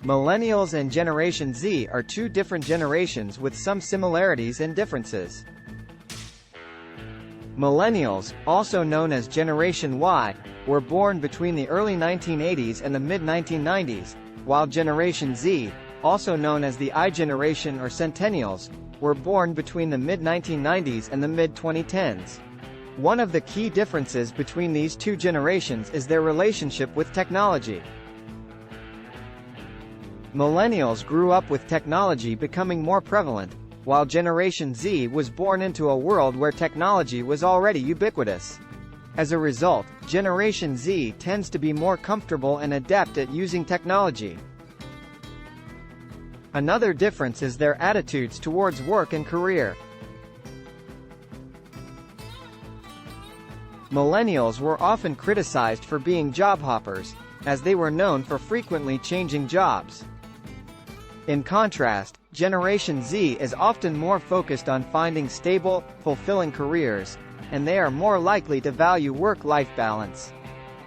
Millennials and Generation Z are two different generations with some similarities and differences. Millennials, also known as Generation Y, were born between the early 1980s and the mid-1990s, while Generation Z, also known as the I generation or Centennials, were born between the mid-1990s and the mid-2010s. One of the key differences between these two generations is their relationship with technology. Millennials grew up with technology becoming more prevalent, while Generation Z was born into a world where technology was already ubiquitous. As a result, Generation Z tends to be more comfortable and adept at using technology. Another difference is their attitudes towards work and career. Millennials were often criticized for being job hoppers, as they were known for frequently changing jobs. In contrast, Generation Z is often more focused on finding stable, fulfilling careers, and they are more likely to value work-life balance.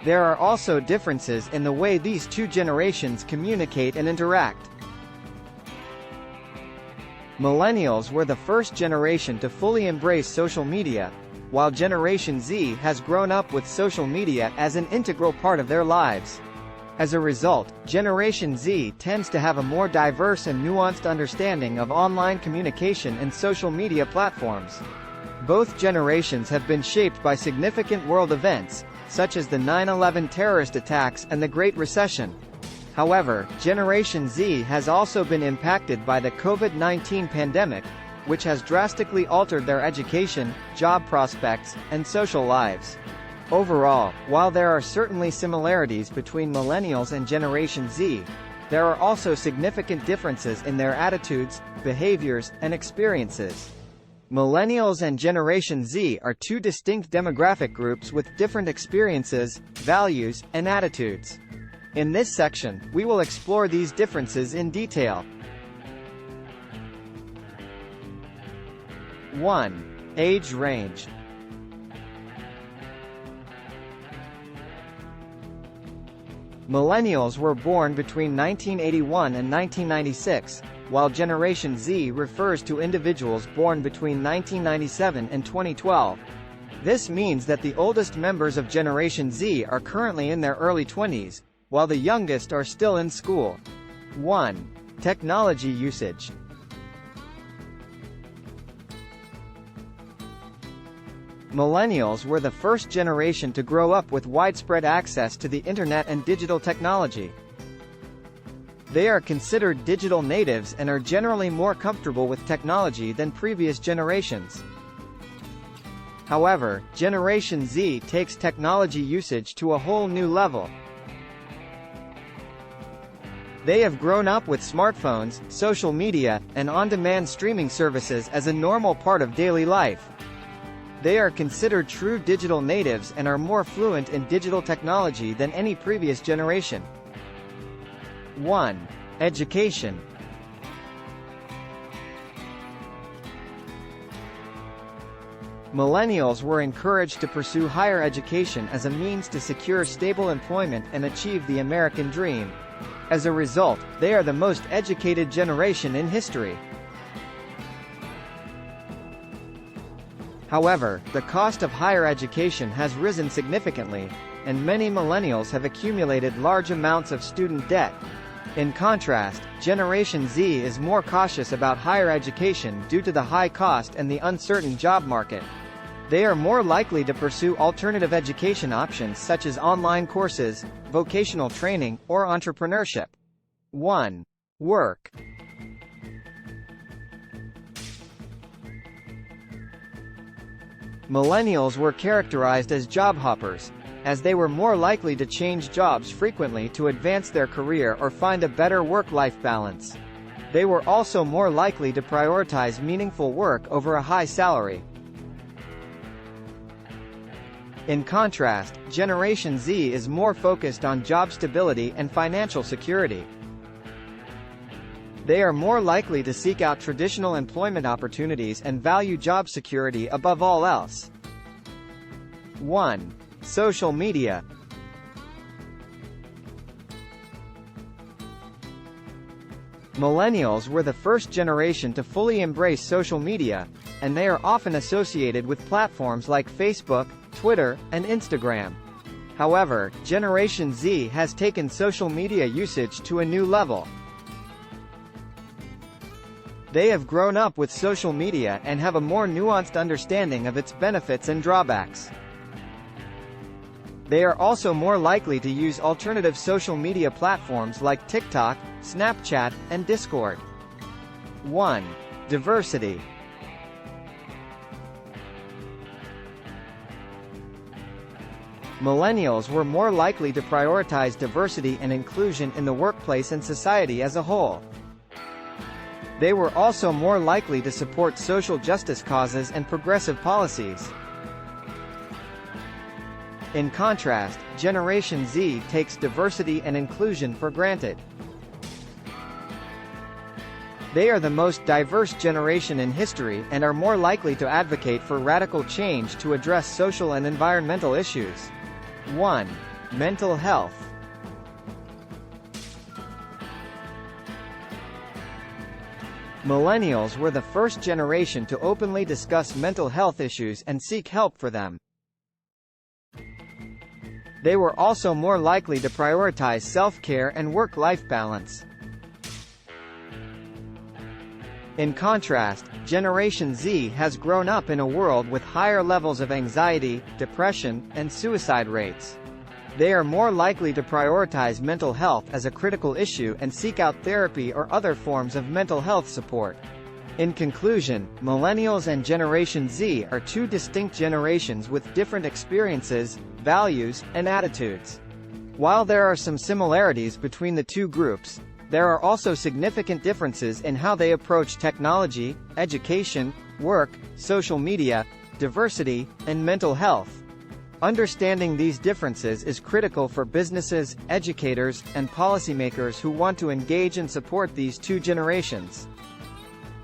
There are also differences in the way these two generations communicate and interact. Millennials were the first generation to fully embrace social media, while Generation Z has grown up with social media as an integral part of their lives. As a result, Generation Z tends to have a more diverse and nuanced understanding of online communication and social media platforms. Both generations have been shaped by significant world events, such as the 9/11 terrorist attacks and the Great Recession. However, Generation Z has also been impacted by the COVID-19 pandemic, which has drastically altered their education, job prospects, and social lives. Overall, while there are certainly similarities between Millennials and Generation Z, there are also significant differences in their attitudes, behaviors, and experiences. Millennials and Generation Z are two distinct demographic groups with different experiences, values, and attitudes. In this section, we will explore these differences in detail. 1. Age range. Millennials were born between 1981 and 1996, while Generation Z refers to individuals born between 1997 and 2012. This means that the oldest members of Generation Z are currently in their early 20s, while the youngest are still in school. 1. Technology usage. Millennials were the first generation to grow up with widespread access to the internet and digital technology. They are considered digital natives and are generally more comfortable with technology than previous generations. However, Generation Z takes technology usage to a whole new level. They have grown up with smartphones, social media, and on-demand streaming services as a normal part of daily life. They are considered true digital natives and are more fluent in digital technology than any previous generation. 1. Education. Millennials were encouraged to pursue higher education as a means to secure stable employment and achieve the American dream. As a result, they are the most educated generation in history. However, the cost of higher education has risen significantly, and many millennials have accumulated large amounts of student debt. In contrast, Generation Z is more cautious about higher education due to the high cost and the uncertain job market. They are more likely to pursue alternative education options such as online courses, vocational training, or entrepreneurship. 1. Work. Millennials were characterized as job hoppers, as they were more likely to change jobs frequently to advance their career or find a better work-life balance. They were also more likely to prioritize meaningful work over a high salary. In contrast, Generation Z is more focused on job stability and financial security. They are more likely to seek out traditional employment opportunities and value job security above all else. 1. Social media. Millennials were the first generation to fully embrace social media, and they are often associated with platforms like Facebook, Twitter, and Instagram. However, Generation Z has taken social media usage to a new level. They have grown up with social media and have a more nuanced understanding of its benefits and drawbacks. They are also more likely to use alternative social media platforms like TikTok, Snapchat, and Discord. 1. Diversity. Millennials were more likely to prioritize diversity and inclusion in the workplace and society as a whole. They were also more likely to support social justice causes and progressive policies. In contrast, Generation Z takes diversity and inclusion for granted. They are the most diverse generation in history and are more likely to advocate for radical change to address social and environmental issues. 1. Mental health. Millennials were the first generation to openly discuss mental health issues and seek help for them. They were also more likely to prioritize self-care and work-life balance. In contrast, Generation Z has grown up in a world with higher levels of anxiety, depression, and suicide rates. They are more likely to prioritize mental health as a critical issue and seek out therapy or other forms of mental health support. In conclusion, Millennials and Generation Z are two distinct generations with different experiences, values, and attitudes. While there are some similarities between the two groups, there are also significant differences in how they approach technology, education, work, social media, diversity, and mental health. Understanding these differences is critical for businesses, educators, and policymakers who want to engage and support these two generations.